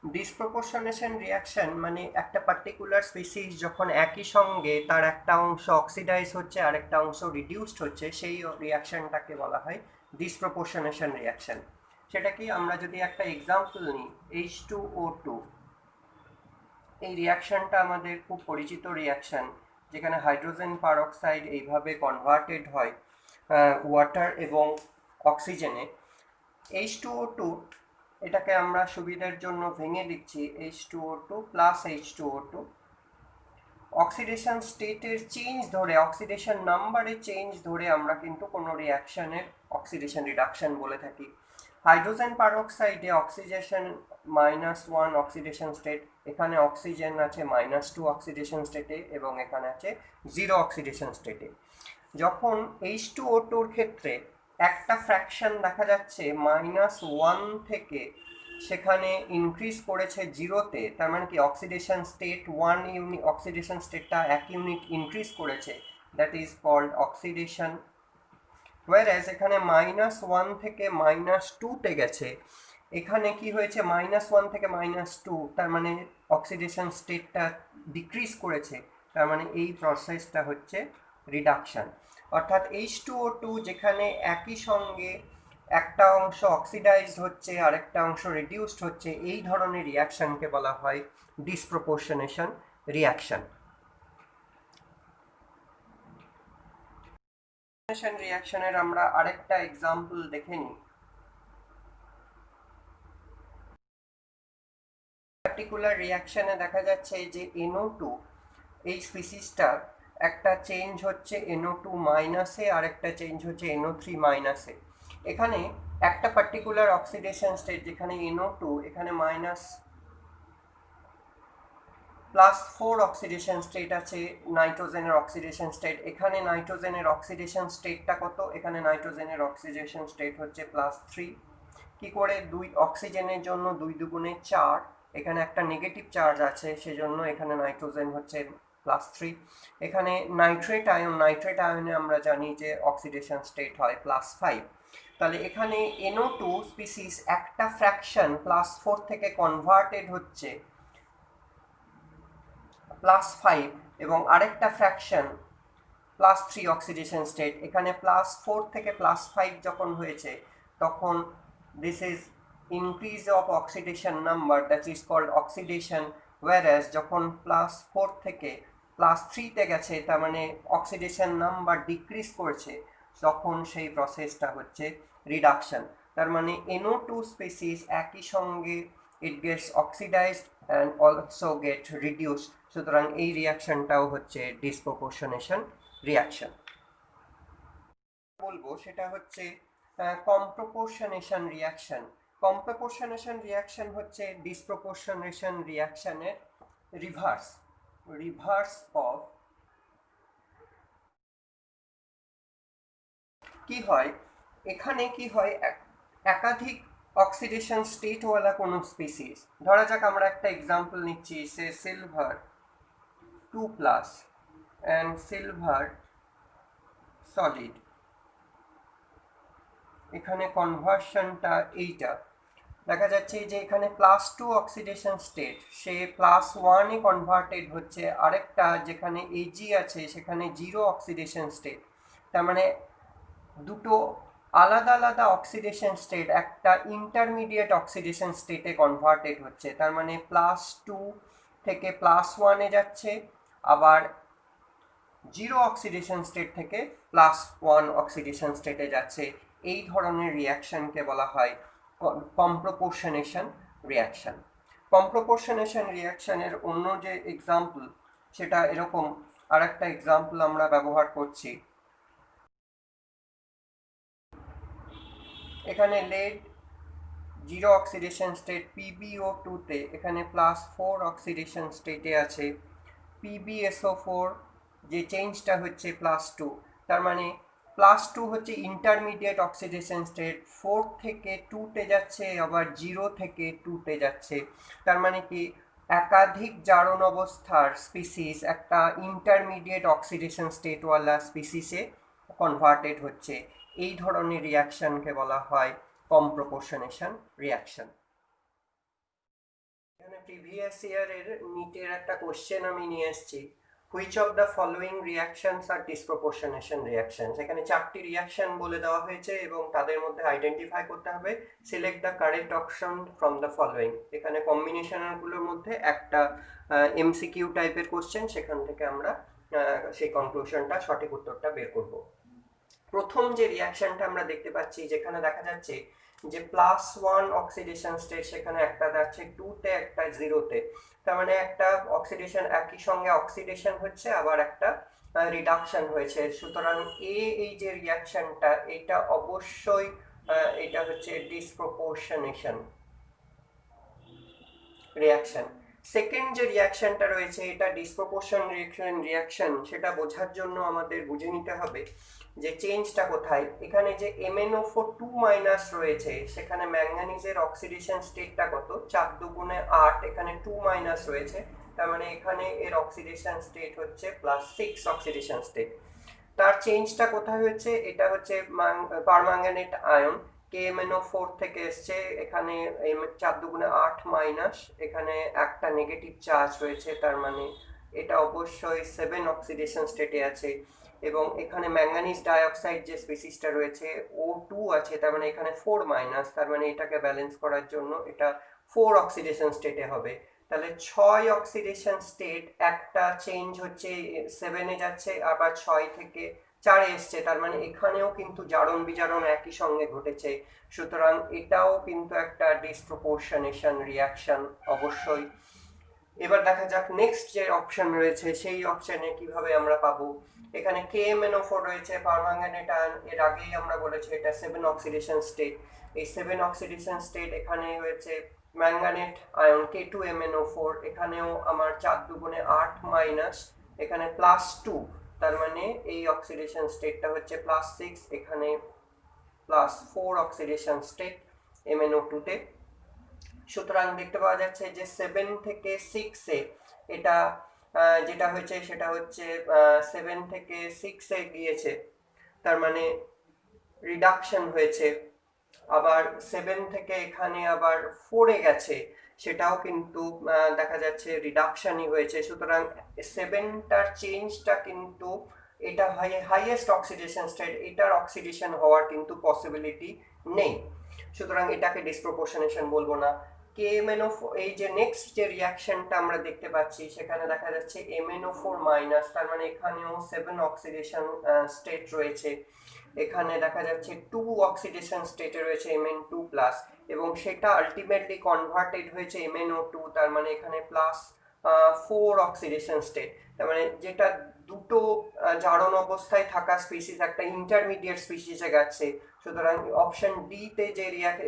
ডিসপ্রপোর্শনেশন reaction মানে একটা particular species যখন একই সঙ্গে তার একটা অংশ অক্সিডাইজ হচ্ছে আর একটা অংশ রিডিউসড হচ্ছে, সেই রিয়াকশনটাকে বলা হয় ডিসপ্রপোর্শনেশন রিয়াকশন। সেটা কি, আমরা যদি একটা এক্সাম্পল নিই, H2O2, এই রিয়াকশনটা আমাদের খুব পরিচিত রিয়াকশন, যেখানে হাইড্রোজেন পারঅক্সাইড এইভাবে কনভার্টেড হয় ওয়াটার এবং অক্সিজেনে। H2O2, এটাকে আমরা সুবিধার জন্য ভেঙে লিখছি H2O2 প্লাস H2O2। অক্সিডেশন স্টেটের চেঞ্জ ধরে, অক্সিডেশন নাম্বারের চেঞ্জ ধরে আমরা কিন্তু কোনো রিয়াকশনের অক্সিডেশন রিডাকশন বলে থাকি। হাইড্রোজেন পারঅক্সাইডে অক্সিডেশন -1 অক্সিডেশন স্টেট, এখানে অক্সিজেন আছে -2 অক্সিডেশন স্টেটে এবং এখানে আছে 0 অক্সিডেশন স্টেটে। যখন H2O2-র ক্ষেত্রে একটা ফ্র্যাকশন দেখা যাচ্ছে -1 থেকে সেখানে ইনক্রিজ করেছে 0-তে, তার মানে কি অক্সিডেশন স্টেট 1 ইউনিট, অক্সিডেশন স্টেটটা 1 ইউনিট ইনক্রিজ করেছে, that is called oxidation. Whereas এখানে -1 থেকে -2-তে গেছে, এখানে কি হয়েছে -1 থেকে -2, তার মানে অক্সিডেশন স্টেটটা ডিক্রিজ করেছে, তার মানে এই প্রসেসটা হচ্ছে রিডাকশন। অর্থাৎ H2O2 যেখানে একই সঙ্গে একটা অংশ অক্সিডাইজড হচ্ছে আর একটা অংশ রিডিউসড হচ্ছে, এই ধরনের রিয়াকশনকে বলা হয় ডিসপ্রপোর্শনেশন রিয়াকশন। রিয়াকশনের আমরা আরেকটা এক্সাম্পল দেখে নিই। পার্টিকুলার রিয়াকশনে দেখা যাচ্ছে যে NO2, এই স্পিসিসটা একটা চেঞ্জ হচ্ছে NO2 মাইনাসে আর একটা চেঞ্জ হচ্ছে NO3 মাইনাসে। এখানে একটা পার্টিকুলার অক্সিডেশন স্টেট যেখানে NO2, এখানে +4 অক্সিডেশন স্টেট আছে নাইট্রোজেনের অক্সিডেশন স্টেট। এখানে নাইট্রোজেনের অক্সিডেশন স্টেটটা কত, এখানে নাইট্রোজেনের অক্সিডেশন স্টেট হচ্ছে +3। কি করে, 2 অক্সিজেনের জন্য 2 দুগুণে 4, এখানে একটা নেগেটিভ চার্জ আছে সেজন্য এখানে নাইট্রোজেন হচ্ছে +3। এখানে নাইট্রেট আয়নে আমরা জানি যে অক্সিডেশন স্টেট হয় +5। তাহলে এখানে NO2 স্পিসিস একটা ফ্র্যাকশন +4 থেকে কনভার্টেড হচ্ছে +5 এবং আরেকটা ফ্র্যাকশন +3 অক্সিডেশন স্টেট, এখানে +4 থেকে +5 যখন হয়েছে তখন this is increase of oxidation number, that is called oxidation, whereas যখন +4 থেকে +3-তে গেছে তার মানে অক্সিডেশন নাম্বার ডিক্রিজ করছে, তখন সেই প্রসেসটা হচ্ছে রিডাকশন। তার মানে NO2 স্পিসিস একই সঙ্গে it gets oxidized and also get reduced, সুতরাং এই রিয়াকশনটাও হচ্ছে ডিসপ্রপোর্শনেশন রিয়াকশন। বলবো সেটা হচ্ছে কম্প্রপোর্শনেশন রিয়াকশন। কম্প্রপোর্শনেশন রিয়াকশন হচ্ছে ডিসপ্রপোর্শনেশন রিয়াকশনের রিভার্স অফ। কি হয় এখানে, কি হয়, একাধিক অক্সিডেশন স্টেটওয়ালা কোনো স্পিসিস, ধরা যাক আমরা একটা এক্সাম্পল নিচ্ছি, সে সিলভার 2+ অ্যান্ড সিলভার সলিড, এখানে কনভার্সনটা এইটা দেখা যাচ্ছে যে এখানে +2 অক্সিডেশন স্টেট, সে +1-এ কনভার্টেড হচ্ছে, আরেকটা যেখানে Ag আছে সেখানে 0 অক্সিডেশন স্টেট, তার মানে দুটো আলাদা আলাদা অক্সিডেশন স্টেট একটা ইন্টারমিডিয়েট অক্সিডেশন স্টেটে কনভার্টেড হচ্ছে, তার মানে +2 থেকে +1-এ যাচ্ছে, আবার 0 অক্সিডেশন স্টেট থেকে +1 অক্সিডেশন স্টেটে যাচ্ছে। এই ধরনের রিয়াকশনকে বলা হয় কম্প্রপোর্শনেশন রিয়াকশন। কম্প্রপোর্শনেশন রিয়াকশনের অন্য যে এক্সাম্পল সেটা এরকম, আর একটা এক্সাম্পল আমরা ব্যবহার করছি। এখানে লেড 0 অক্সিডেশন স্টেট PbO2-তে, এখানে +4 অক্সিডেশন স্টেটে আছে PbSO4, যে চেঞ্জটা হচ্ছে +2, তার মানে +2 হচ্ছে ইন্টারমিডিয়েট অক্সিডেশন স্টেট, 4 থেকে 2-তে যাচ্ছে আবার 0 থেকে 2-তে যাচ্ছে, তার মানে কি একাধিক জারণ অবস্থার স্পিসিস একটা ইন্টারমিডিয়েট অক্সিডেশন স্টেটওয়ালা স্পিসিসে কনভার্টেড হচ্ছে। এই ধরনের রিয়াকশনকে বলা হয় কম্প্রপোর্শনেশন রিয়াকশন। এখানে প্রিভিয়াস ইয়ারের নিটের একটা কোশ্চেন আমি নিয়ে এসেছি, which of the following reactions are disproportionation reactions. এখানে 4টি রিয়াকশন বলে দেওয়া হয়েছে এবং তাদের মধ্যে আইডেন্টিফাই করতে হবে, select the correct option from the following. এখানে কম্বিনেশনগুলোর মধ্যে একটা এমসিকিউ টাইপের কোশ্চেন, সেখান থেকে আমরা সেই কনক্লুশনটা, সঠিক উত্তরটা বের করব। প্রথম যে রিয়াকশনটা আমরা দেখতে পাচ্ছি, যেখানে দেখা যাচ্ছে যে +1 অক্সিডেশন স্টেট, সেখানে একটা যাচ্ছে 2 তে, একটা 0 তে। তার মানে একটা অক্সিডেশন, একই সঙ্গে অক্সিডেশন হচ্ছে, আবার একটা রিডাকশন হয়েছে। সুতরাং এই যে রিয়াকশনটা, এটা অবশ্যই এটা হচ্ছে ডিসপ্রপোর্শনেশন রিয়াকশন। সেকেন্ড যে রিয়াকশনটা রয়েছে, এটা ডিসপ্রপোর্শন রিয়াকশন, সেটা বোঝার জন্য আমাদের বুঝে নিতে হবে যে চেঞ্জটা কোথায়। এখানে যে MnO4 2- রয়েছে, সেখানে ম্যাঙ্গানিজের অক্সিডেশন স্টেটটা কত, 4 দুগুণে 8, এখানে 2- রয়েছে, তার মানে এখানে এর অক্সিডেশন স্টেট হচ্ছে +6 অক্সিডেশন স্টেট। তার চেঞ্জটা কোথায় হচ্ছে, এটা হচ্ছে পারম্যাঙ্গানেট আয়ন, KMnO4 থেকে এসছে, এখানে 4 দুগুণে 8-, এখানে একটা নেগেটিভ চার্জ রয়েছে, তার মানে এটা অবশ্যই 7 অক্সিডেশন স্টেটে আছে। এবং এখানে ম্যাঙ্গানিজ ডাইঅক্সাইড যে স্পিসিসটা রয়েছে, O2 আছে, তার মানে এখানে 4-, তার মানে এটাকে ব্যালেন্স করার জন্য এটা 4 অক্সিডেশন স্টেটে হবে। তাহলে 6 অক্সিডেশন স্টেট, একটা চেঞ্জ হচ্ছে 7-এ যাচ্ছে, আবার 6 থেকে 4-এ এসছে, তার মানে এখানেও কিন্তু জারণ বিজারণ একই সঙ্গে ঘটেছে। সুতরাং এটাও কিন্তু একটা ডিসপ্রপোর্শনেশন রিয়াকশন অবশ্যই। এবার দেখা যাক নেক্সট যে অপশন রয়েছে, সেই অপশনে কিভাবে আমরা পাবো। এখানে KMnO4 রয়েছে, পারম্যাঙ্গানেট আয়ন, এর আগেই আমরা বলেছি এটা 7 অক্সিডেশন স্টেট। এই 7 অক্সিডেশন স্টেট, এখানে হয়েছে ম্যাঙ্গানেট আয়ন K2MnO4, এখানেও আমার 4 দুগুণে 8-, এখানে +2, তার মানে এই অক্সিডেশন স্টেটটা হচ্ছে +6, এখানে +4 অক্সিডেশন স্টেট MnO2-তে। সুতরাং দেখতে পাওয়া যাচ্ছে যে 7 থেকে 6-এ এটা যেটা হয়েছে, সেটা হচ্ছে 7 থেকে 6-এ গিয়েছে, তার মানে রিডাকশন হয়েছে। আবার 7 থেকে এখানে আবার 4-এ গেছে, সেটাও কিন্তু দেখা যাচ্ছে রিডাকশনই হয়েছে। সুতরাং 7টার চেঞ্জটা কিন্তু, এটা হাইয়েস্ট অক্সিডেশন স্টেট, এটার অক্সিডেশন হওয়ার কিন্তু পসিবিলিটি নেই। সুতরাং এটাকে ডিসপ্রপোর্শনেশন বলবো না। KMnO4, এই যে নেক্সট যে রিয়াকশনটা আমরা দেখতে পাচ্ছি, সেখানে দেখা যাচ্ছে MnO4-, তার মানে এখানেও 7 অক্সিডেশন স্টেট রয়েছে, এখানে দেখা যাচ্ছে 2 অক্সিডেশন স্টেটে রয়েছে Mn2+, এবং সেটা আলটিমেটলি কনভার্টেড হয়েছে MnO2, তার মানে এখানে +4 অক্সিডেশন স্টেট, তার মানে যেটা দুটো জারণ অবস্থায় থাকা স্পিসিস একটা ইন্টারমিডিয়েট স্পিসিসে গেছে। সুতরাং অপশন ডি-তে যে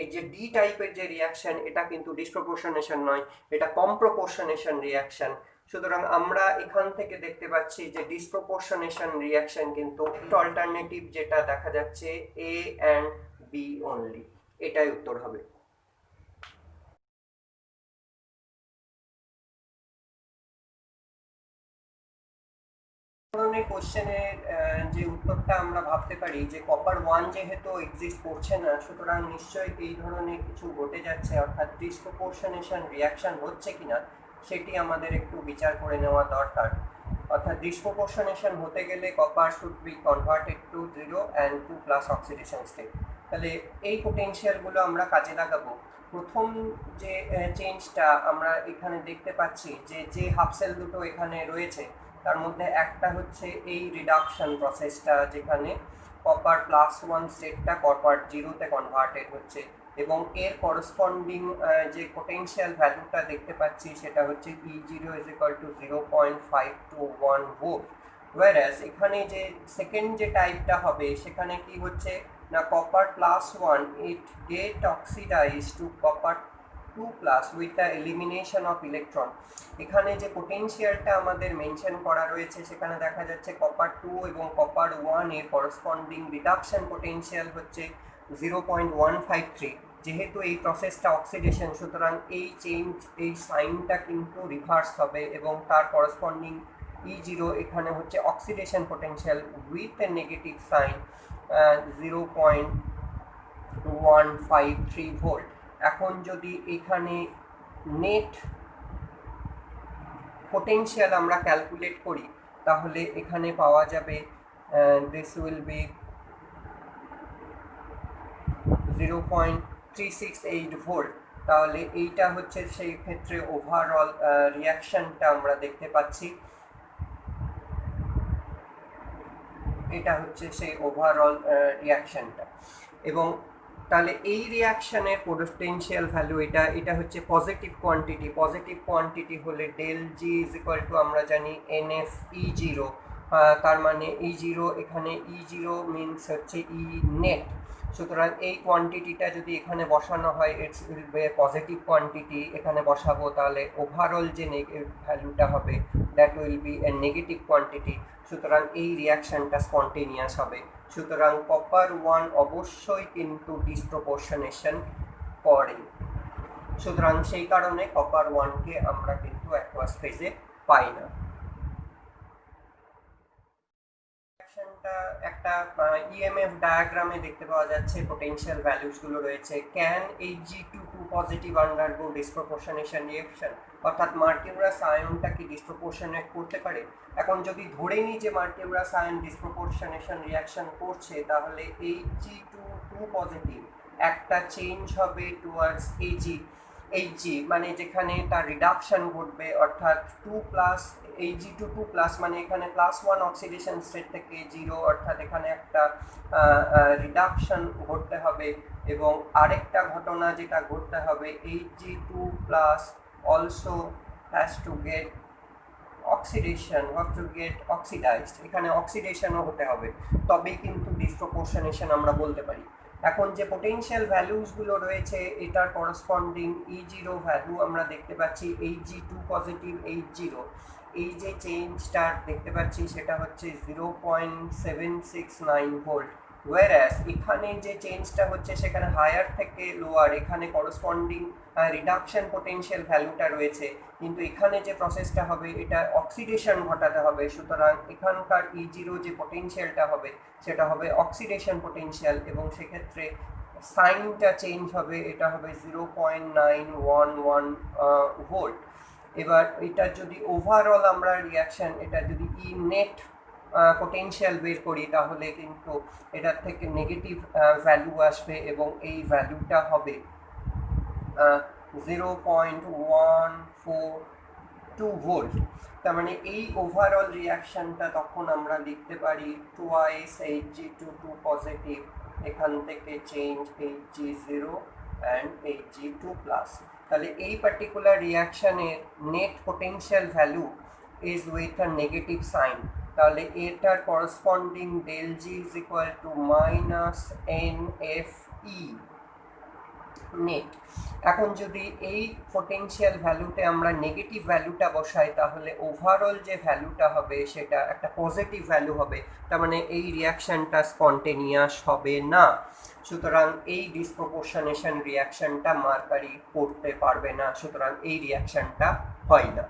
এই যে ডি টাইপের যে রিয়াকশন, এটা কিন্তু ডিসপ্রপোর্শনেশন নয়, এটা কমপ্রপোর্শনেশন রিয়াকশন। সুতরাং আমরা এখান থেকে দেখতে পাচ্ছি যে ডিসপ্রপোর্শনেশন রিয়াকশন কিন্তু অল্টারনেটিভ যেটা দেখা যাচ্ছে A and B অনলি, এটাই উত্তর হবে। ধরনের কোশ্চেনের যে উত্তরটা আমরা ভাবতে পারি যে কপার 1 যেহেতু এক্সিস্ট করছে না, সুতরাং নিশ্চয়ই এই ধরনের কিছু ঘটে যাচ্ছে, অর্থাৎ ডিসপ্রপোর্শনেশন রিয়াকশন হচ্ছে কিনা সেটি আমাদের একটু বিচার করে নেওয়া দরকার। অর্থাৎ ডিসপ্রপোর্শনেশন হতে গেলে copper should be converted to 0 and 2+ oxidation state. তাহলে এই পোটেনশিয়ালগুলো আমরা কাজে লাগাবো। প্রথম যে চেঞ্জটা আমরা এখানে দেখতে পাচ্ছি, যে হাফ সেল দুটো এখানে রয়েছে, তার মধ্যে একটা হচ্ছে এই রিডাকশন প্রসেসটা, যেখানে কপার +1 স্টেটটা কপার 0-তে কনভার্টেড হচ্ছে, এবং এর করসপন্ডিং যে পোটেনশিয়াল ভ্যালুটা দেখতে পাচ্ছি, সেটা হচ্ছে E0 = 0.521 ভোল্ট। ওয়ারাস এখানে যে সেকেন্ড যে টাইপটা হবে, সেখানে কি হচ্ছে না, copper +1 it get oxidized to copper 2+ with the elimination of electron। এখানে যে পোটেনশিয়ালটা আমাদের মেনশন করা রয়েছে, সেখানে দেখা যাচ্ছে কপার 2 এবং কপার 1 এর করসপন্ডিং রিডাকশন পোটেনশিয়াল হচ্ছে 0.153। যেহেতু এই প্রসেসটা অক্সিডেশন, সুতরাং এই চেঞ্জ, এই সাইনটা কিন্তু রিভার্স হবে, এবং তার করসপন্ডিং E0 এখানে হচ্ছে oxidation potential with a negative sign 0.153 volt. এখন যদি এখানে নেট পোটেনশিয়াল আমরা ক্যালকুলেট করি তাহলে এখানে পাওয়া যাবে দিস উইল বি 0.368 ভোল্ট। তাহলে এইটা হচ্ছে সেই ক্ষেত্রে ওভারঅল রিয়াকশনটা আমরা দেখতে পাচ্ছি, এটা হচ্ছে সেই ওভারঅল রিয়াকশনটা। এবং তাহলে এই রিয়াকশনের পোটেনশিয়াল ভ্যালু এটা হচ্ছে পজিটিভ কোয়ান্টিটি হলে del G is equal to আমরা জানি এনএফ ই জিরো, তার মানে ই জিরো, এখানে ই জিরো মিনস হচ্ছে ই নেট। সুতরাং এই কোয়ান্টিটিটা যদি এখানে বসানো হয় it's will be positive quantity, এখানে বসাবো তাহলে ওভারঅল যে ভ্যালুটা হবে that will B A negative quantity. সুতরাং এই রিয়াকশনটা স্পন্টেনিয়াস হবে। সুতরাং কপার 1 অবশ্যই কিন্তু ডিসপ্রপোর্শনেশন করে। সুতরাং সেই কারণে কপার 1কে আমরা কিন্তু অ্যাকুয়াস ফেজে পাই না। একটা ইএমএফ ডায়াগ্রামে দেখতে পাওয়া যাচ্ছে পোটেনশিয়াল ভ্যালুস গুলো রয়েছে। Can Hg22 positive undergo disproportionation reaction, অর্থাৎ মার্কিউরাস আয়নটা কি ডিসপ্রপোর্শনেট করতে পারে। এখন যদি ধরে নিই যে মার্কিউরাস আয়ন ডিসপ্রপোর্শনেশন রিঅ্যাকশন করছে, তাহলে Hg22 পজিটিভ একটা চেঞ্জ হবে টুয়ার্ডস Hg, মানে যেখানে তার রিডাকশন ঘটবে, অর্থাৎ 2+ Hg22+ মানে এখানে +1 অক্সিডেশন স্টেট থেকে 0, অর্থাৎ এখানে একটা রিডাকশন ঘটতে হবে। এবং আরেকটা ঘটনা যেটা ঘটতে হবে, Hg2+ also has to get oxidised, এখানে অক্সিডেশনও হতে হবে, তবেই কিন্তু ডিসপ্রপোর্শনেশন আমরা বলতে পারি। এখন যে পোটেনশিয়াল ভ্যালুসগুলো রয়েছে এটার করসপন্ডিং E0 ভ্যালু আমরা দেখতে পাচ্ছি Hg2 পজিটিভ H0, এই যে চেঞ্জটা দেখতে পাচ্ছি সেটা হচ্ছে 0.769 ভোল্ট। ওয়ারাস এখানে যে চেঞ্জটা হচ্ছে সেখানে হায়ার থেকে লোয়ার, এখানে করসপন্ডিং রিডাকশন পোটেনশিয়াল ভ্যালুটা রয়েছে, কিন্তু এখানে যে প্রসেসটা হবে এটা অক্সিডেশন ঘটাতে হবে। সুতরাং এখানকার E0 যে পোটেনশিয়ালটা হবে সেটা হবে অক্সিডেশন পোটেনশিয়াল, এবং সেক্ষেত্রে সাইনটা চেঞ্জ হবে, এটা হবে 0.911 ভোল্ট। এবার এটা যদি ওভারঅল আমরা রিয়াকশন, এটা যদি ই নেট পোটেনশিয়াল বের করি তাহলে কিন্তু এটার থেকে নেগেটিভ ভ্যালু আসবে, এবং এই ভ্যালুটা হবে 0.142 ভোল্ট। তার মানে এই ওভারঅল রিয়াকশনটা তখন আমরা লিখতে পারি টুয়াইস Hg22 পজিটিভ, এখান থেকে চেঞ্জ Hg0 অ্যান্ড Hg2+। তাহলে এই পার্টিকুলার রিয়াকশনের net potential value is with a negative sign, তাহলে এটার corresponding del G is equal to -NFE net. এখন যদি এই পোটেনশিয়াল ভ্যালুতে আমরা নেগেটিভ ভ্যালুটা বসাই তাহলে ওভারঅল যে ভ্যালুটা হবে সেটা একটা পজিটিভ ভ্যালু হবে, তার মানে এই রিয়াকশনটা স্পন্টেনিয়াস হবে না। সুতরাং এই ডিসপ্রপোর্শনেশন রিয়াকশনটা মার্কারি করতে পারবে না, সুতরাং এই রিয়াকশনটা হয় না।